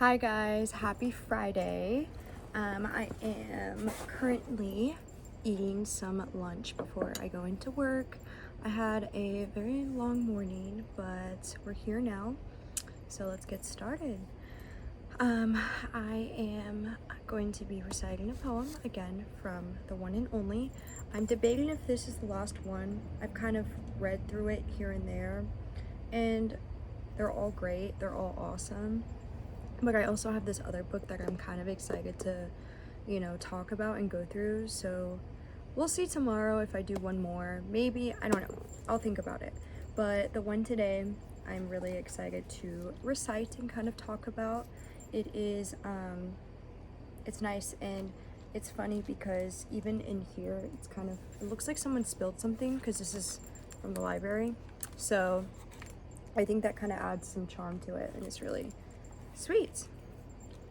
Hi guys, happy Friday. I am currently eating some lunch before I go into work. I had a very long morning, but we're here now, so let's get started. I am going to be reciting a poem again from the one and only. I'm debating if this is the last one. I've kind of read through it here and there, and they're all great, they're all awesome. But I also have this other book that I'm kind of excited to, talk about and go through. So we'll see tomorrow if I do one more. Maybe, I don't know. I'll think about it. But the one today, I'm really excited to recite and kind of talk about. It is, it's nice and it's funny because even in here, it looks like someone spilled something because this is from the library. So I think that kind of adds some charm to it and it's really sweet.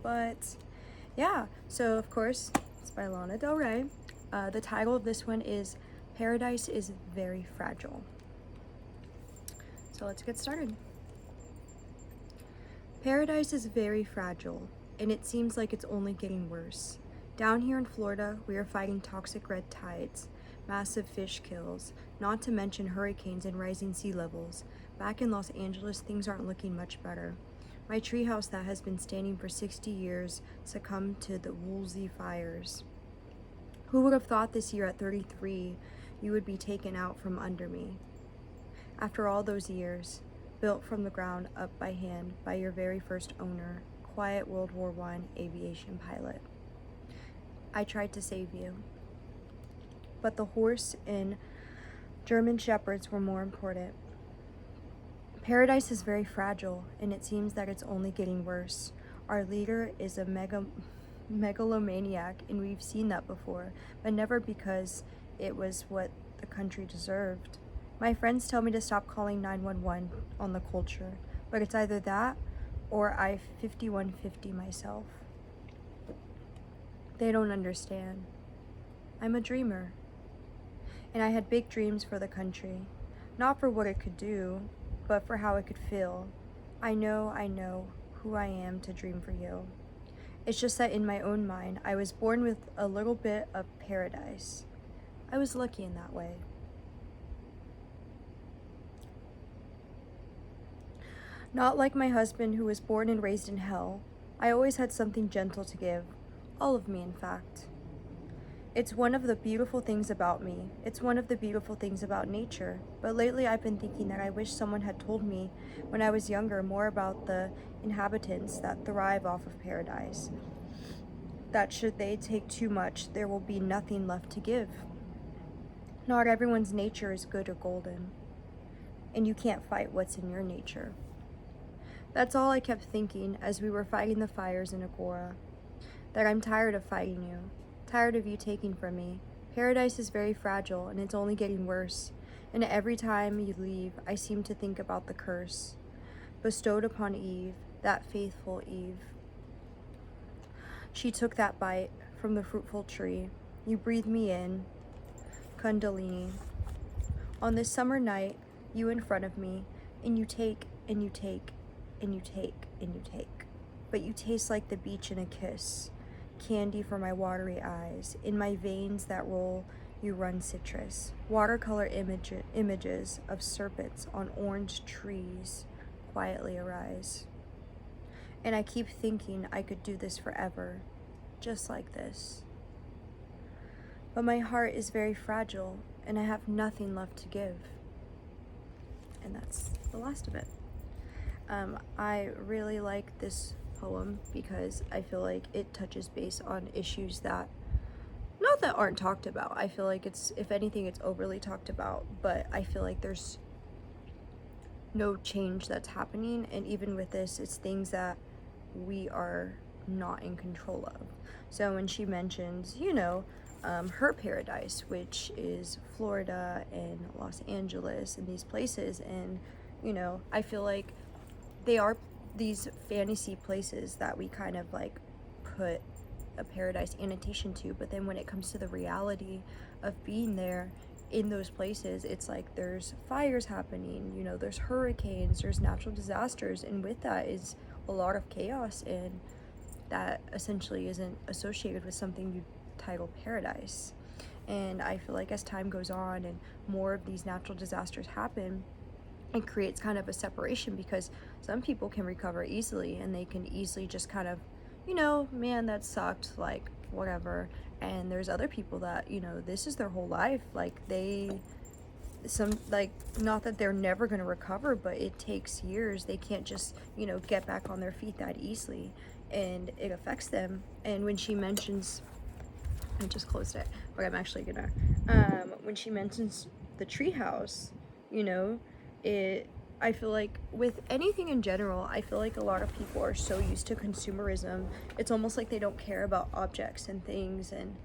But yeah, so of course it's by Lana Del Rey. The title of this one is Paradise is Very Fragile. So let's get started. Paradise is very fragile, and it seems like it's only getting worse. Down here in Florida, we are fighting toxic red tides, massive fish kills, not to mention hurricanes and rising sea levels. Back in Los Angeles, things aren't looking much better. My treehouse that has been standing for 60 years succumbed to the Woolsey fires. Who would have thought this year at 33 you would be taken out from under me? After all those years, built from the ground up by hand by your very first owner, quiet World War I aviation pilot. I tried to save you. But the horse and German shepherds were more important. Paradise is very fragile, and it seems that it's only getting worse. Our leader is a megalomaniac, and we've seen that before, but never because it was what the country deserved. My friends tell me to stop calling 911 on the culture, but it's either that or I 5150 myself. They don't understand. I'm a dreamer, and I had big dreams for the country, not for what it could do, but for how it could feel. I know who I am to dream for you. It's just that in my own mind, I was born with a little bit of paradise. I was lucky in that way. Not like my husband who was born and raised in hell. I always had something gentle to give. All of me, in fact. It's one of the beautiful things about me. It's one of the beautiful things about nature. But lately I've been thinking that I wish someone had told me when I was younger more about the inhabitants that thrive off of paradise. That should they take too much, there will be nothing left to give. Not everyone's nature is good or golden. And you can't fight what's in your nature. That's all I kept thinking as we were fighting the fires in Agora. That I'm tired of fighting you. Tired of you taking from me. Paradise is very fragile and it's only getting worse. And every time you leave, I seem to think about the curse bestowed upon Eve, that faithful Eve. She took that bite from the fruitful tree. You breathed me in, Kundalini. On this summer night, you in front of me, and you take, and you take, and you take, and you take. But you taste like the beach in a kiss. Candy for my watery eyes. In my veins that roll, you run citrus. Watercolor images of serpents on orange trees quietly arise. And I keep thinking I could do this forever, just like this. But my heart is very fragile, and I have nothing left to give. And that's the last of it. I really like this poem because I feel like it touches base on issues that not that aren't talked about. I feel like it's, if anything, it's overly talked about, but I feel like there's no change that's happening, and even with this, it's things that we are not in control of. So when she mentions, her paradise, which is Florida and Los Angeles and these places, and I feel like they are these fantasy places that we kind of like put a paradise annotation to, but then when it comes to the reality of being there in those places, it's like there's fires happening, there's hurricanes, there's natural disasters, and with that is a lot of chaos, and that essentially isn't associated with something you title paradise. And I feel like as time goes on and more of these natural disasters happen, it creates kind of a separation, because some people can recover easily and they can easily just kind of, man, that sucked, like, whatever. And there's other people that, this is their whole life. Like, not that they're never going to recover, but it takes years. They can't just, get back on their feet that easily. And it affects them. And when she mentions, I just closed it, but I'm actually gonna, when she mentions the treehouse, I feel like with anything in general, I feel like a lot of people are so used to consumerism. It's almost like they don't care about objects and things. And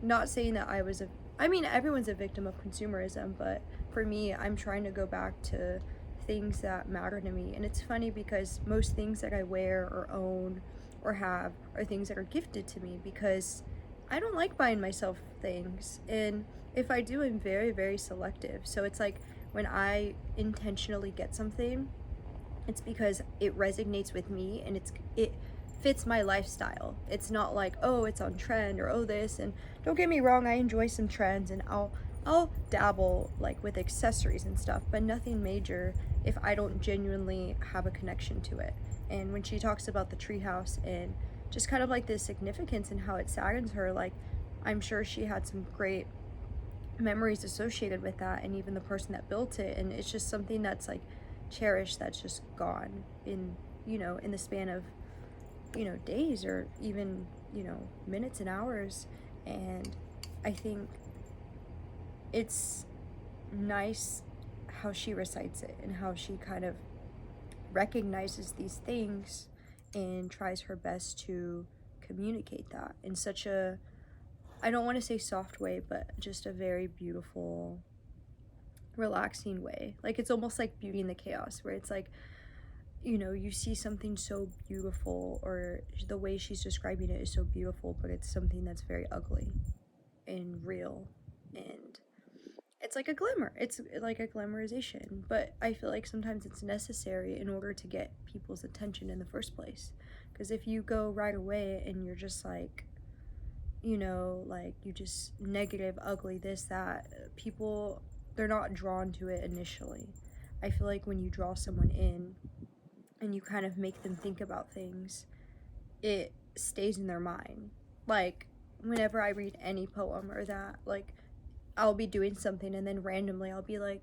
not saying that everyone's a victim of consumerism, but for me, I'm trying to go back to things that matter to me. And it's funny because most things that I wear or own or have are things that are gifted to me, because I don't like buying myself things. And if I do, I'm very, very selective. So it's like, when I intentionally get something, it's because it resonates with me and it fits my lifestyle. It's not like, oh, it's on trend, or oh, this. And don't get me wrong, I enjoy some trends, and I'll dabble like with accessories and stuff, but nothing major if I don't genuinely have a connection to it. And when she talks about the treehouse and just kind of like the significance and how it saddens her, like, I'm sure she had some great memories associated with that, and even the person that built it, and it's just something that's like cherished, that's just gone in in the span of days, or even minutes and hours. And I think it's nice how she recites it and how she kind of recognizes these things and tries her best to communicate that in such a, I don't want to say soft way, but just a very beautiful, relaxing way. Like, it's almost like Beauty in the Chaos, where it's like, you see something so beautiful, or the way she's describing it is so beautiful, but it's something that's very ugly and real. And it's like a glimmer. It's like a glamorization. But I feel like sometimes it's necessary in order to get people's attention in the first place. Because if you go right away and you're just like, like, you just negative, ugly, this, that, people, they're not drawn to it initially. I feel like when you draw someone in and you kind of make them think about things, it stays in their mind. Like, whenever I read any poem or that, like, I'll be doing something and then randomly I'll be like,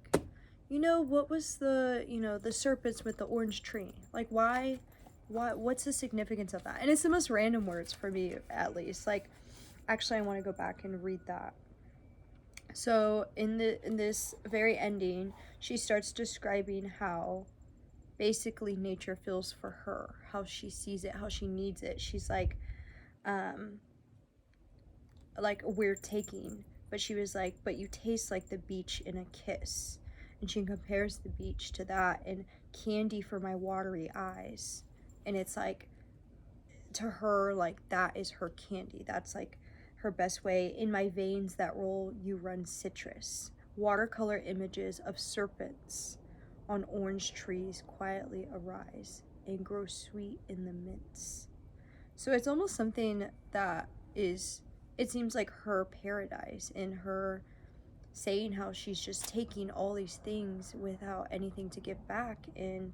what was the serpents with the orange tree? Like, what's the significance of that? And it's the most random words for me, at least. Like, actually, I want to go back and read that. So in this very ending, she starts describing how basically nature feels for her, how she sees it, how she needs it. She's like we're taking, but she was like, but you taste like the beach in a kiss. And she compares the beach to that, and candy for my watery eyes. And it's like, to her, like, that is her candy. That's like her best way. In my veins that roll, you run citrus. Watercolor images of serpents on orange trees quietly arise and grow sweet in the midst. So it's almost something that is, it seems like her paradise, in her saying how she's just taking all these things without anything to give back. And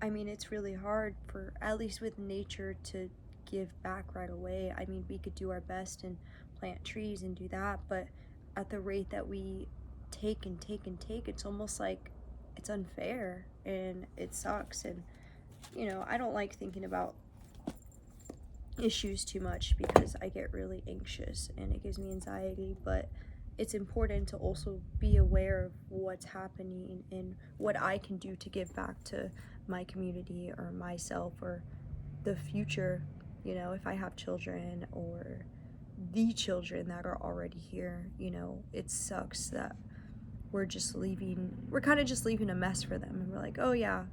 I mean, it's really hard for, at least with nature, to give back right away. I mean, we could do our best and plant trees and do that, but at the rate that we take and take and take, it's almost like it's unfair, and it sucks. And I don't like thinking about issues too much because I get really anxious and it gives me anxiety, but it's important to also be aware of what's happening and what I can do to give back to my community or myself or the future, if I have children or the children that are already here. It sucks that we're kind of just leaving a mess for them, and we're like, oh yeah,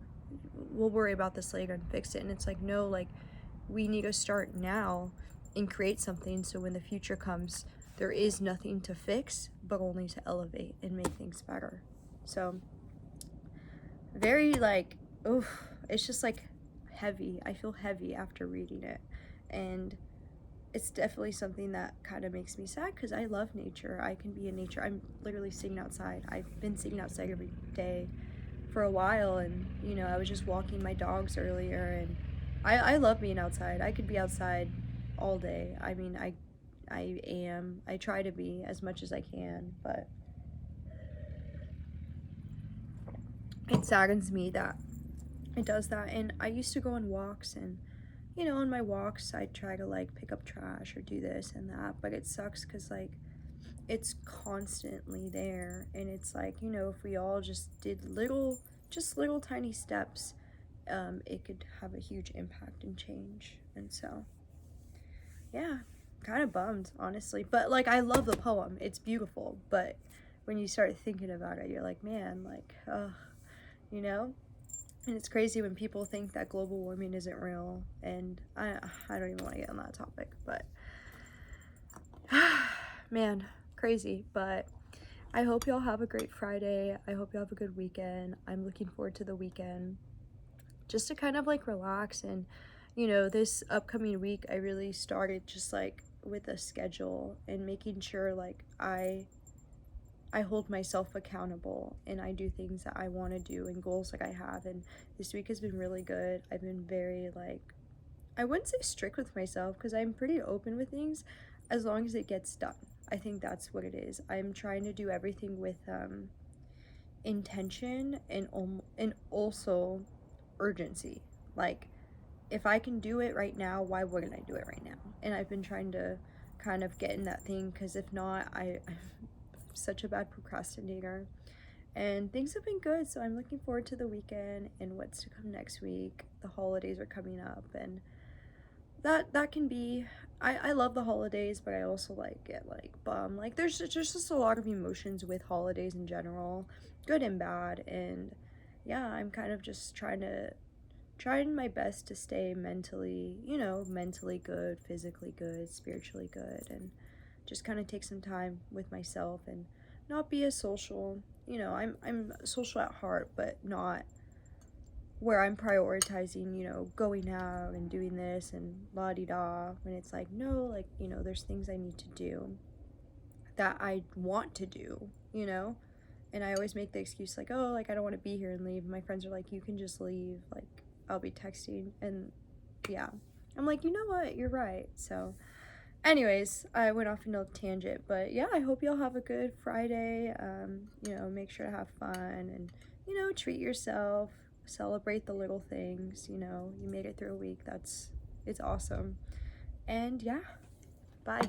we'll worry about this later and fix it. And it's like, no, like, we need to start now and create something so when the future comes, there is nothing to fix but only to elevate and make things better. So very, like, oof, it's just like heavy. I feel heavy after reading it, and it's definitely something that kind of makes me sad because I love nature. I can be in nature. I'm literally sitting outside. I've been sitting outside every day for a while, and you know, I was just walking my dogs earlier, and I love being outside. I could be outside all day. I mean, I try to be as much as I can, but it saddens me that it does that. And I used to go on walks, and you know, on my walks I try to like pick up trash or do this and that, but it sucks because like it's constantly there, and it's like, you know, if we all just did little tiny steps, it could have a huge impact and change. And so yeah, kind of bummed, honestly, but like I love the poem, it's beautiful, but when you start thinking about it, you're like, man, like, you know. And it's crazy when people think that global warming isn't real, and I don't even want to get on that topic, but man, crazy. But I hope y'all have a great Friday. I hope y'all have a good weekend. I'm looking forward to the weekend just to kind of like relax. And you know, this upcoming week I really started just like with a schedule and making sure like I hold myself accountable and I do things that I want to do and goals like I have. And this week has been really good. I've been very like, I wouldn't say strict with myself because I'm pretty open with things as long as it gets done. I think that's what it is. I'm trying to do everything with intention and also urgency. Like, if I can do it right now, why wouldn't I do it right now? And I've been trying to kind of get in that thing, because if not, I'm such a bad procrastinator. And things have been good, so I'm looking forward to the weekend and what's to come next week. The holidays are coming up, and that can be, I love the holidays, but I also like get like bummed. Like there's just a lot of emotions with holidays in general, good and bad. And yeah, I'm kind of just trying my best to stay mentally, you know, mentally good, physically good, spiritually good, and just kind of take some time with myself and not be as social. You know, I'm social at heart, but not where I'm prioritizing, you know, going out and doing this and la di da, when it's like, no, like, you know, there's things I need to do that I want to do, you know? And I always make the excuse like, oh, like I don't want to be here and leave. And my friends are like, you can just leave, like I'll be texting. And yeah, I'm like, you know what, you're right. So anyways, I went off into a tangent, but yeah, I hope y'all have a good Friday. You know, make sure to have fun and, you know, treat yourself, celebrate the little things. You know, you made it through a week. It's awesome. And yeah, bye.